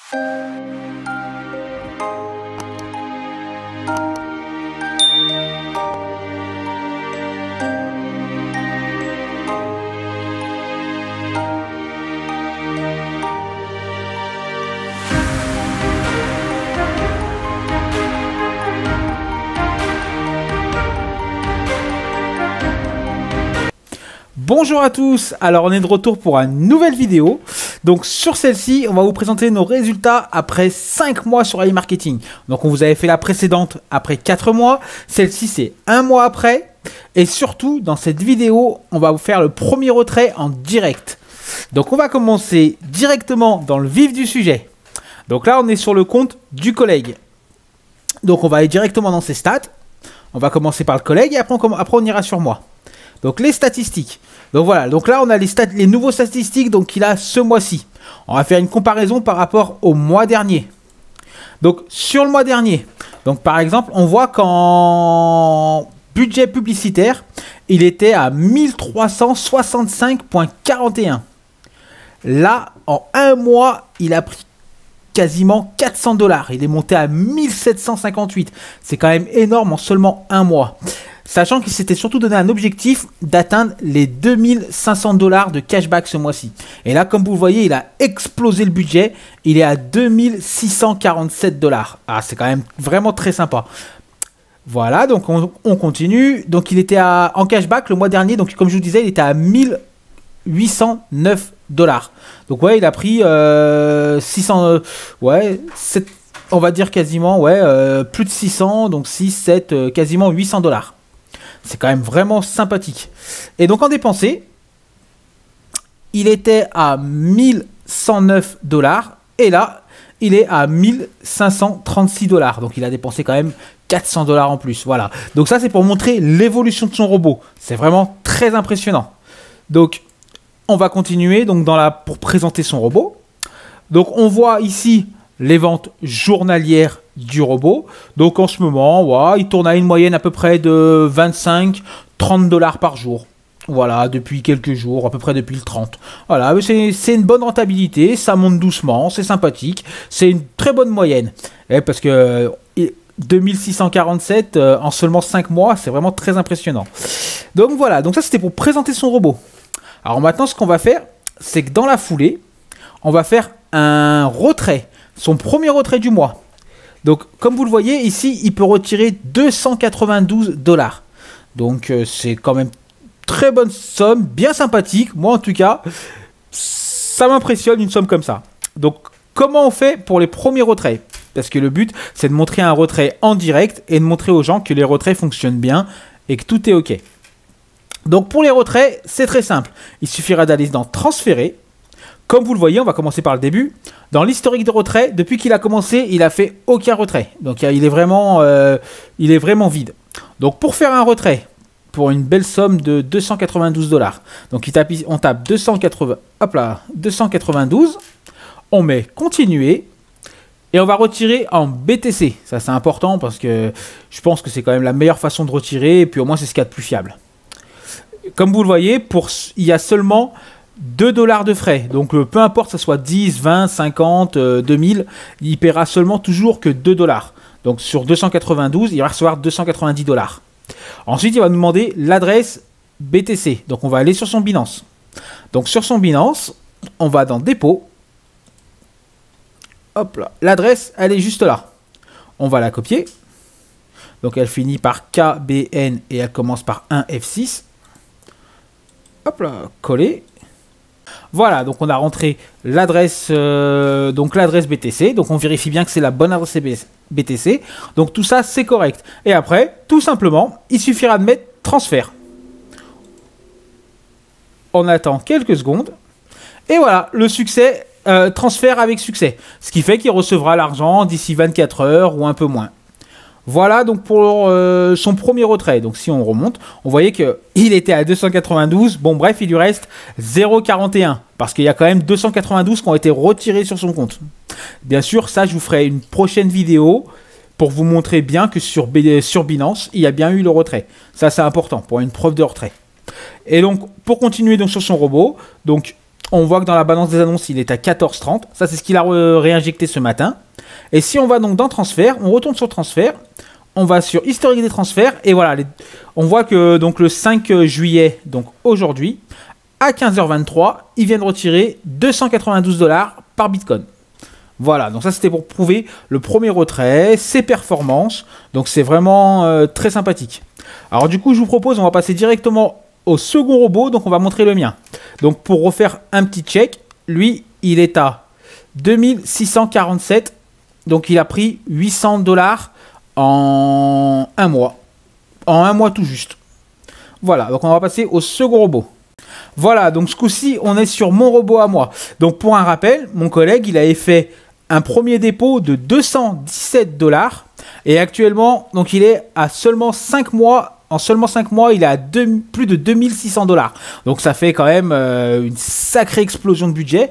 Bonjour à tous, alors on est de retour pour une nouvelle vidéo. Donc sur celle-ci, on va vous présenter nos résultats après 5 mois sur iMarketing. Donc on vous avait fait la précédente après 4 mois, celle-ci c'est 1 mois après. Et surtout, dans cette vidéo, on va vous faire le premier retrait en direct. Donc on va commencer directement dans le vif du sujet. Donc là, on est sur le compte du collègue. Donc on va aller directement dans ses stats. On va commencer par le collègue et après on ira sur moi. Donc les statistiques. Donc voilà, donc là on a les nouveaux statistiques donc qu'il a ce mois-ci. On va faire une comparaison par rapport au mois dernier. Donc sur le mois dernier, donc par exemple, on voit qu'en budget publicitaire, il était à 1365,41. Là, en un mois, il a pris quasiment 400 $. Il est monté à 1758. C'est quand même énorme en seulement un mois. Sachant qu'il s'était surtout donné un objectif d'atteindre les 2500 $ de cashback ce mois-ci. Et là, comme vous le voyez, il a explosé le budget. Il est à 2647 $. Ah, c'est quand même vraiment très sympa. Voilà, donc on continue. Donc il était en cashback le mois dernier. Donc comme je vous disais, il était à 1809 $. Donc ouais, il a pris 600... ouais, 7, on va dire quasiment, ouais, plus de 600. Donc 6, 7, quasiment 800 $. C'est quand même vraiment sympathique. Et donc en dépensé, il était à 1109 $. Et là, il est à 1536 $. Donc il a dépensé quand même 400 $ en plus. Voilà. Donc ça, c'est pour montrer l'évolution de son robot. C'est vraiment très impressionnant. Donc on va continuer donc pour présenter son robot. Donc on voit ici les ventes journalières du robot. Donc en ce moment, ouais, il tourne à une moyenne à peu près de 25-30 $ par jour. Voilà, depuis quelques jours, à peu près depuis le 30. Voilà, c'est une bonne rentabilité, ça monte doucement, c'est sympathique. C'est une très bonne moyenne. Parce que 2647 en seulement 5 mois, c'est vraiment très impressionnant. Donc voilà, donc ça c'était pour présenter son robot. Alors maintenant, ce qu'on va faire, c'est que dans la foulée, on va faire un retrait. Son premier retrait du mois. Donc, comme vous le voyez, ici, il peut retirer 292 $. Donc, c'est quand même très bonne somme, bien sympathique. Moi, en tout cas, ça m'impressionne une somme comme ça. Donc, comment on fait pour les premiers retraits? Parce que le but, c'est de montrer un retrait en direct et de montrer aux gens que les retraits fonctionnent bien et que tout est OK. Donc, pour les retraits, c'est très simple. Il suffira d'aller dans Transférer. Comme vous le voyez, on va commencer par le début. Dans l'historique de retrait, depuis qu'il a commencé, il a fait aucun retrait. Donc il est vraiment vide. Donc pour faire un retrait, pour une belle somme de 292 $, donc on tape 292, on met continuer et on va retirer en BTC. Ça c'est important parce que je pense que c'est quand même la meilleure façon de retirer et puis au moins c'est ce qu'il y a de plus fiable. Comme vous le voyez, il y a seulement 2 $ de frais, donc peu importe que ce soit 10, 20, 50, 2000, il paiera seulement toujours que 2 $. Donc sur 292, il va recevoir 290 $. Ensuite, il va nous demander l'adresse BTC, donc on va aller sur son Binance. Donc sur son Binance, on va dans Dépôt. Hop là, l'adresse, elle est juste là. On va la copier. Donc elle finit par KBN et elle commence par 1F6. Hop là, coller. Voilà, donc on a rentré l'adresse BTC. Donc on vérifie bien que c'est la bonne adresse BTC. Donc tout ça, c'est correct. Et après, tout simplement, il suffira de mettre transfert. On attend quelques secondes. Et voilà, le succès, transfert avec succès. Ce qui fait qu'il recevra l'argent d'ici 24 heures ou un peu moins. Voilà donc pour son premier retrait. Donc si on remonte, on voyait qu'il était à 292. Bon bref, il lui reste 0,41. Parce qu'il y a quand même 292 qui ont été retirés sur son compte. Bien sûr, ça je vous ferai une prochaine vidéo pour vous montrer bien que sur Binance, il y a bien eu le retrait. Ça c'est important pour une preuve de retrait. Et donc pour continuer donc sur son robot, donc on voit que dans la balance des annonces, il est à 14,30. Ça, c'est ce qu'il a réinjecté ce matin. Et si on va donc dans transfert, on retourne sur transfert. On va sur historique des transferts. Et voilà, on voit que donc, le 5 juillet, donc aujourd'hui, à 15h23, ils viennent retirer 292 $ par Bitcoin. Voilà, donc ça c'était pour prouver le premier retrait, ses performances. Donc c'est vraiment très sympathique. Alors du coup, je vous propose, on va passer directement au second robot. Donc on va montrer le mien. Donc pour refaire un petit check, lui, il est à 2647. Donc il a pris 800 $ en un mois. En un mois tout juste. Voilà, donc on va passer au second robot. Voilà, donc ce coup-ci, on est sur mon robot à moi. Donc pour un rappel, mon collègue, il avait fait un premier dépôt de 217 $. Et actuellement, donc il est à seulement 5 mois. En seulement 5 mois, il est à plus de 2600 $. Donc ça fait quand même une sacrée explosion de budget.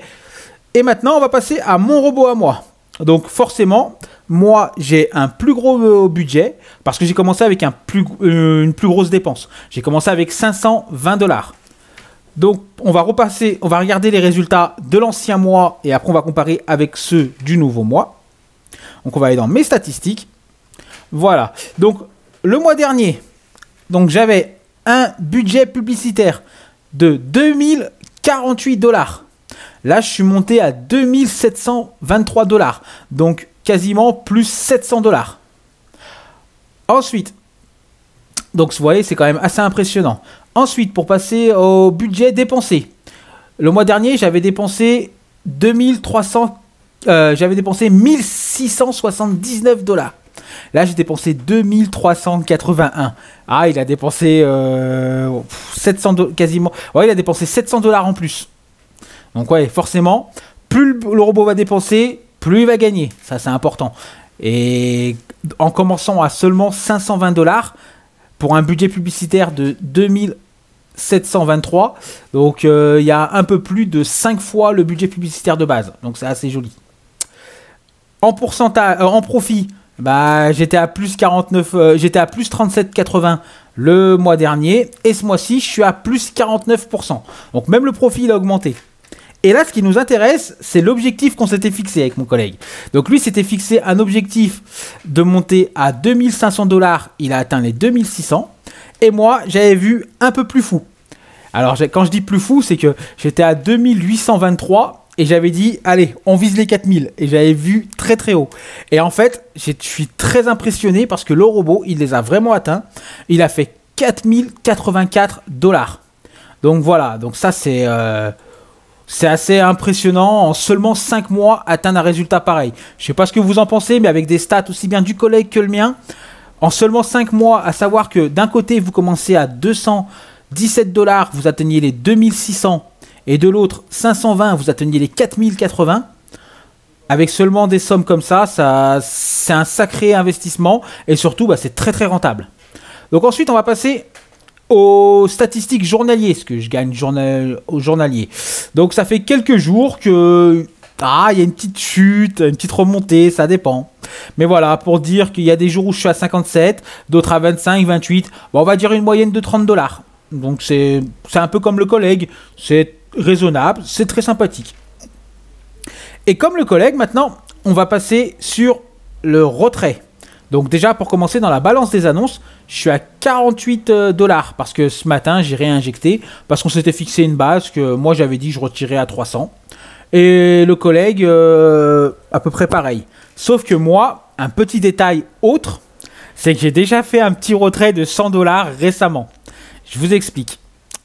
Et maintenant, on va passer à mon robot à moi. Donc forcément, moi, j'ai un plus gros budget parce que j'ai commencé avec une plus grosse dépense. J'ai commencé avec 520 $. Donc, on va regarder les résultats de l'ancien mois et après, on va comparer avec ceux du nouveau mois. Donc, on va aller dans mes statistiques. Voilà. Donc, le mois dernier, donc j'avais un budget publicitaire de 2048 $. Là, je suis monté à 2723 $. Donc, quasiment plus 700 $. Ensuite, donc vous voyez, c'est quand même assez impressionnant. Ensuite, pour passer au budget dépensé. Le mois dernier, j'avais dépensé 1679 $. Là, j'ai dépensé 2381. Ah, il a dépensé 700 quasiment. Ouais, il a dépensé 700 $ en plus. Donc ouais, forcément, plus le robot va dépenser, plus il va gagner. Ça, c'est important. Et en commençant à seulement 520 $, pour un budget publicitaire de 2723, donc il y a un peu plus de 5 fois le budget publicitaire de base. Donc c'est assez joli. En pourcentage, en profit, bah, j'étais à plus 49, j'étais à plus 37,80 le mois dernier. Et ce mois-ci, je suis à plus 49%. Donc même le profit, il a augmenté. Et là, ce qui nous intéresse, c'est l'objectif qu'on s'était fixé avec mon collègue. Donc lui, s'était fixé un objectif de monter à 2500 $. Il a atteint les 2600. Et moi, j'avais vu un peu plus fou. Alors, quand je dis plus fou, c'est que j'étais à 2823 et j'avais dit, allez, on vise les 4000. Et j'avais vu très très haut. Et en fait, je suis très impressionné parce que le robot, il les a vraiment atteints. Il a fait 4084 $. Donc voilà, donc ça c'est assez impressionnant, en seulement 5 mois, atteindre un résultat pareil. Je ne sais pas ce que vous en pensez, mais avec des stats aussi bien du collègue que le mien, en seulement 5 mois, à savoir que d'un côté, vous commencez à 217 $, vous atteignez les 2600, et de l'autre, 520, vous atteignez les 4080. Avec seulement des sommes comme ça, c'est un sacré investissement, et surtout, bah, c'est très très rentable. Donc ensuite, on va passer aux statistiques journaliers, ce que je gagne au journalier. Donc ça fait quelques jours que il y a une petite chute, une petite remontée, ça dépend. Mais voilà, pour dire qu'il y a des jours où je suis à 57, d'autres à 25, 28. Bon, on va dire une moyenne de 30 $. Donc c'est un peu comme le collègue, c'est raisonnable, c'est très sympathique. Et comme le collègue, maintenant, on va passer sur le retrait. Donc déjà, pour commencer, dans la balance des annonces, je suis à 48 $ parce que ce matin, j'ai réinjecté parce qu'on s'était fixé une base que moi, j'avais dit que je retirais à 300. Et le collègue, à peu près pareil. Sauf que moi, un petit détail autre, c'est que j'ai déjà fait un petit retrait de 100 $ récemment. Je vous explique.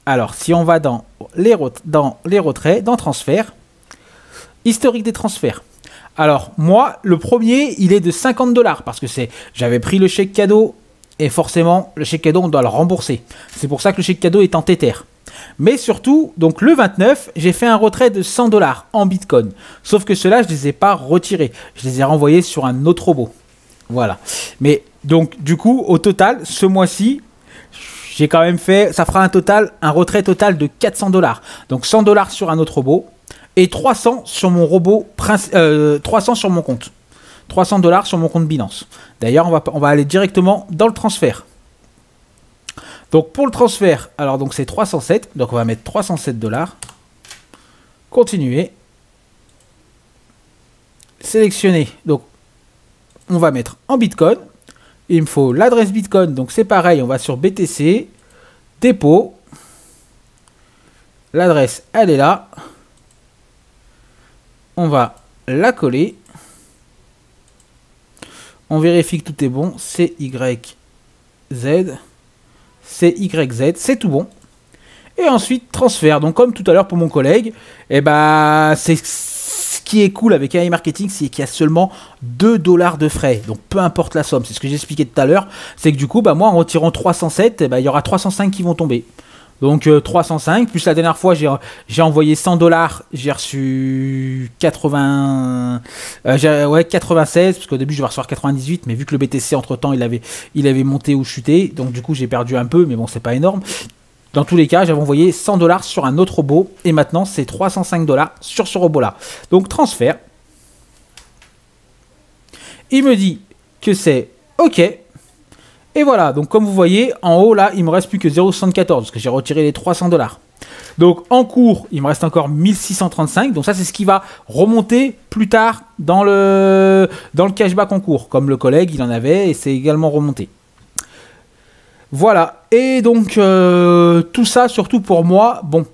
Alors, si on va dans les retraits, dans transfert, historique des transferts. Alors, moi, le premier, il est de 50 $ parce que j'avais pris le chèque cadeau et forcément, le chèque cadeau, on doit le rembourser. C'est pour ça que le chèque cadeau est en Tether. Mais surtout, donc le 29, j'ai fait un retrait de 100 $ en Bitcoin. Sauf que ceux-là, je ne les ai pas retirés. Je les ai renvoyés sur un autre robot. Voilà. Mais donc, du coup, au total, ce mois-ci, j'ai quand même fait, ça fera un retrait total de 400 $. Donc 100 $ sur un autre robot. Et 300 sur mon robot, 300 sur mon compte. 300 $ sur mon compte Binance. D'ailleurs, on va aller directement dans le transfert. Donc pour le transfert, alors donc c'est 307. Donc on va mettre 307 $. Continuer. Sélectionner. Donc, on va mettre en Bitcoin. Il me faut l'adresse Bitcoin. Donc, c'est pareil. On va sur BTC. Dépôt. L'adresse, elle est là. On va la coller. On vérifie que tout est bon. CYZ. CYZ. C'est tout bon. Et ensuite, transfert. Donc, comme tout à l'heure pour mon collègue, et bah, c'est ce qui est cool avec AI Marketing, c'est qu'il y a seulement 2 $ de frais. Donc, peu importe la somme. C'est ce que j'expliquais tout à l'heure. C'est que du coup, bah, moi, en retirant 307, bah, il y aura 305 qui vont tomber. Donc 305, plus la dernière fois j'ai envoyé 100 $, j'ai reçu 96, parce qu'au début je vais recevoir 98, mais vu que le BTC entre temps il avait monté ou chuté, donc du coup j'ai perdu un peu, mais bon c'est pas énorme. Dans tous les cas, j'avais envoyé 100 $ sur un autre robot, et maintenant c'est 305 $ sur ce robot là. Donc transfert. Il me dit que c'est OK. Et voilà, donc comme vous voyez, en haut là, il me reste plus que 0,74 parce que j'ai retiré les 300 $. Donc en cours, il me reste encore 1635. Donc ça, c'est ce qui va remonter plus tard dans le cashback en cours. Comme le collègue, il en avait et c'est également remonté. Voilà. Et donc tout ça, surtout pour moi, bon.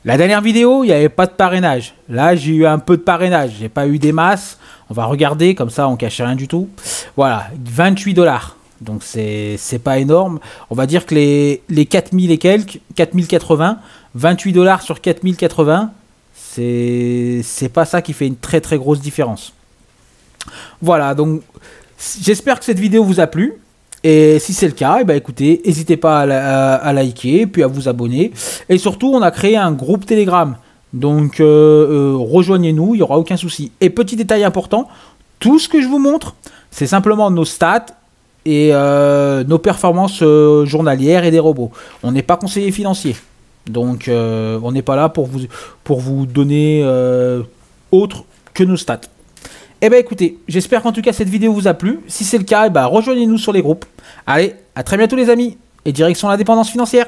La dernière vidéo, il n'y avait pas de parrainage. Là, j'ai eu un peu de parrainage. J'ai pas eu des masses. On va regarder, comme ça, on cache rien du tout. Voilà, 28 $. Donc c'est pas énorme. On va dire que les 4000 et quelques, 4080, 28 $ sur 4080, c'est pas ça qui fait une très très grosse différence. Voilà, donc j'espère que cette vidéo vous a plu. Et si c'est le cas, et ben écoutez, n'hésitez pas à liker, puis à vous abonner. Et surtout, on a créé un groupe Telegram. Donc rejoignez-nous, il n'y aura aucun souci. Et petit détail important, tout ce que je vous montre, c'est simplement nos stats et nos performances journalières et des robots. On n'est pas conseiller financier. Donc on n'est pas là pour vous donner autre que nos stats. Eh bien écoutez, j'espère qu'en tout cas cette vidéo vous a plu. Si c'est le cas, eh ben, rejoignez-nous sur les groupes. Allez, à très bientôt les amis. Et direction l'indépendance financière.